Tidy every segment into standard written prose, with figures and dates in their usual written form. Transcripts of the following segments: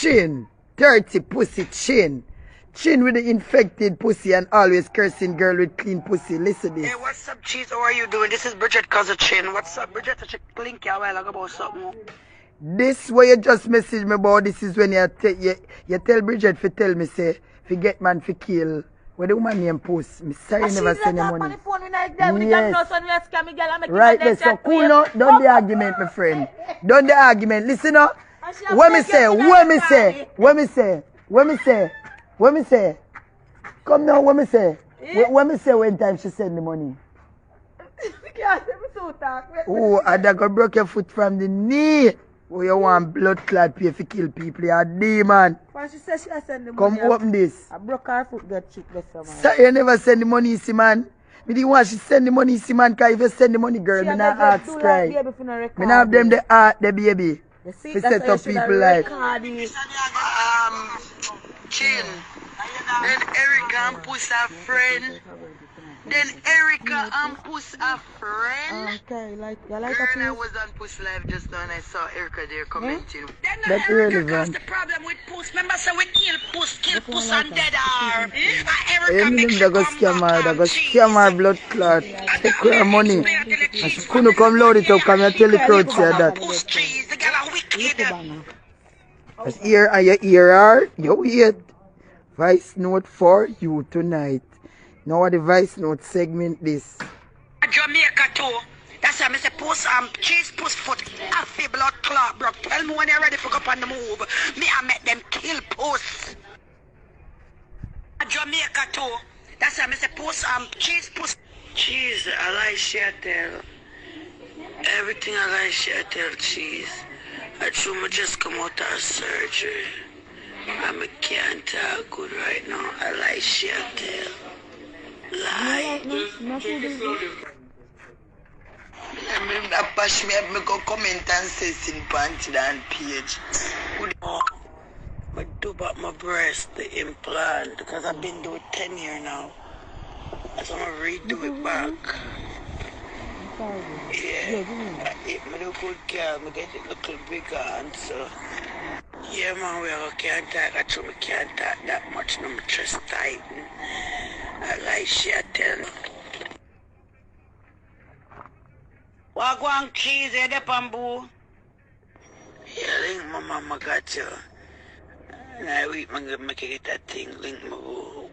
Chin. Dirty pussy chin. Chin with the infected pussy and always cursing girl with clean pussy. Listen this. Hey, what's up, cheese? How are you doing? This is Bridget Cousin Chin. What's up, Bridget? I link you a while ago about something. This what you just message me about. This is when you tell Bridget to tell me say fi get man fi kill. Where the woman named Puss. Me sorry never send you money. Yes. Right there. So cool now. Done the argument, my friend. Done the argument. Listen up. What me say? What me say? What me say? What me say? What me say? Come now, what me say? What me say when time she send the money? Oh, I got broke your foot from the knee. Oh, you want blood clot pay for kill people, you're a demon. When she said she send the Come money, open this. I broke her foot, get cheap, so you never send the money, see man. Me didn't want she send the money, see man, because if you send the money, girl, me not ask cry. Me not have them the art, the baby. See, to set up people like. Chin. Then Erica and Puss are friend. Then Erica and Puss are friend. Okay, you like Girl, I was on Puss live just now and I saw Erica there commenting. Then that's Erica really caused the problem with Puss. Remember, so we kill Puss and dead her. And Erica makes she come back and scam her blood clot. Take her money. And she couldn't come load it up, come and tell the crowd say that. Puss cheese, the girl are wicked. As here and you hear her, you wait. Voice note for you tonight. Now what the voice note segment this. Jamaica too. That's why I say Puss cheese Puss foot. Happy blood clot, bro. Tell me when they're ready for go up on the move. Me I make them kill Puss. Jamaica too. That's why I say Puss cheese Puss. Cheese, I like Seattle. Everything I like Seattle cheese. I true me just come out of surgery. I can't talk good right now. I like Seattle. Lie. I bash me, I go comment and say sin panty and page. I do about my breast, the implant, because I've been doing 10 years now. So I'm going to redo it back. Yeah, it me look good girl, me get it look bigger and so. Yeah man, we can't talk, I told me can't talk that much, no, my chest tighten. I like shit, tell me. Wagwan cheese, the bamboo. Yeah, link my mama got you. And I wait, man, make it that thing, link my boo.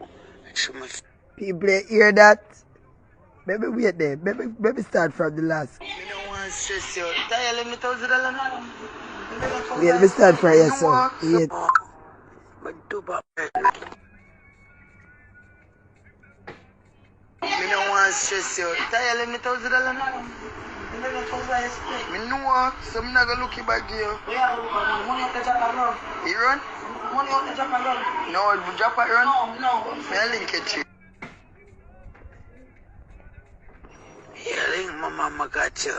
People hear that? Baby, wait there. Baby start from the last. You don't want to stress you. Let me $1,000 now. Wait, let me start from here, so. Wait. Me don't want to stress you. Let me $1,000 now. Me know, so I'm not going to look back here. Money out the drop and run. You run? Money out the drop and run. No, you drop and run? No. Me I link it to you. Yeah, link my mama got you.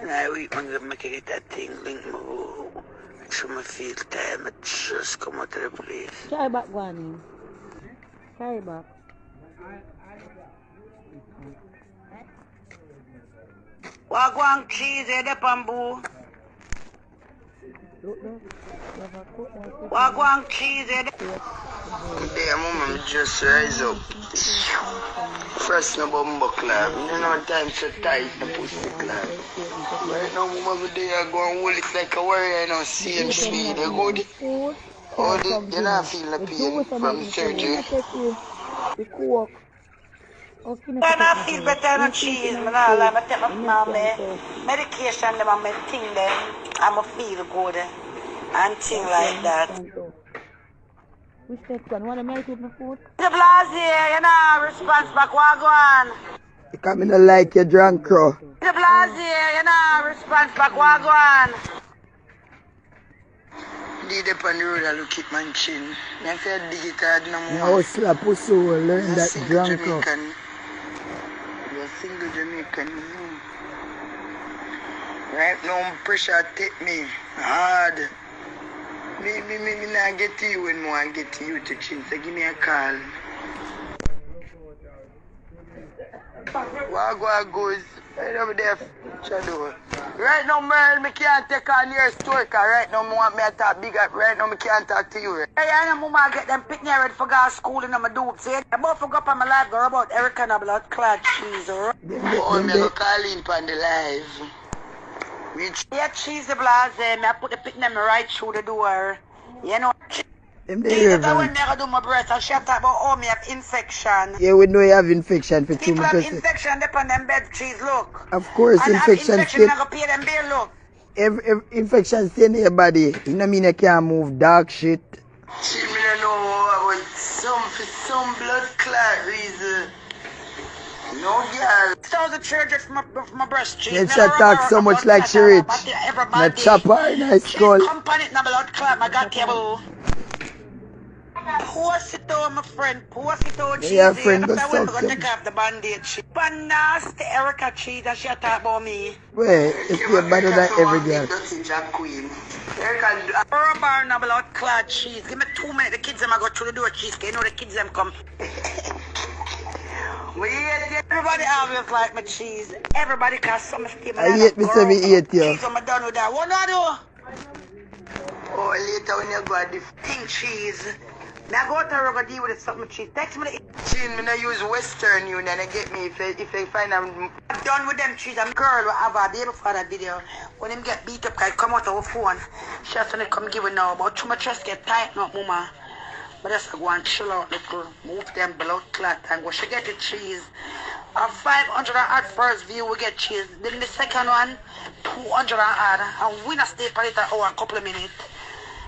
And I wait, man, make it that thing, link my boo. So I feel tired, I just come out of the place. Carry back, Gwanny. Carry back. Wagwan cheese, the bamboo. Wagwan cheese, yeah, mama, just rise up. First, no bumbo club. You know, time so tight, the pussy club. Right now, mama, they are going to hold it like a warrior, you know, same speed. You good? Oh, you not feel the pain from surgery? When I feel better than cheese, I take my medication, my thing there, I'm feel good and thing like that. Which next one? Want to make with my food? The Blazier, you know, response back, Wagwan. You come in like you drunk, crow. The Blazier, you know, response back, Wagwan. Dig up on the road, I look at my chin. I feel dig it hard no more. Now, slap Puss will learn that drunk, crow. You're a single Jamaican. Right now, pressure take me hard. Me not get to you when I get to you to chin, so give me a call. Wagwan goes right over there, shadow. Right now, Merle, me can't take on your story, cause right now, me want me to talk big up. Right now, me can't talk to you. Right? Hey, I know mama get them picnic ready for go to school in my dope. See, I both forgot on my life girl about Eric and a blood clad cheese, alright? Oh, me go call in on the live. Which? Yeah, cheese the blase, me I put the picnic right through the door. You know, Them cheese they that when relevant. me I do my breast, and she talk about oh me have infection. Yeah, we know you have infection for 2 People have months. infection up on them bed cheese, look. Of course, And infection infection, still. I go pay them bill, look. Every infection stay in your body. You know mean you can't move dark shit. She me don't know about some blood clot reason. No girl. So the church from my breast cheese. You should talk so much like she rich. Na chopper, nice skull. She's company na blood clot, my god cable. Puss it out, my friend. Puss it out, cheesy. Yeah, friend, go After suck we take off the bandage. But nasty Erica cheese and she talk about me. Wait, it's still better than every girl. Rubber na blood clot cheese. Give me 2 minutes. The kids them go through the door cheese. You know the kids them come. Everybody always like my cheese. Everybody can some steam. I hate me say me hate you. Cheese I'm done with that. What do I do? Oh, later when you go at the Pink cheese. Now go to Rugger D with something cheese. Text me the chin, me not use Western Union and get me if I find them. I'm done with them cheese. I'm girl will have a day before that video. When him get beat up, I come out of her phone. She has to come give it now. But too much chest get tight now, mama. But just go and chill out, little. Move them blood clot and go. She get the cheese. A 500 at first view, we get cheese. Then the second one, 200 and add. And we not stay for it an hour, a couple of minutes.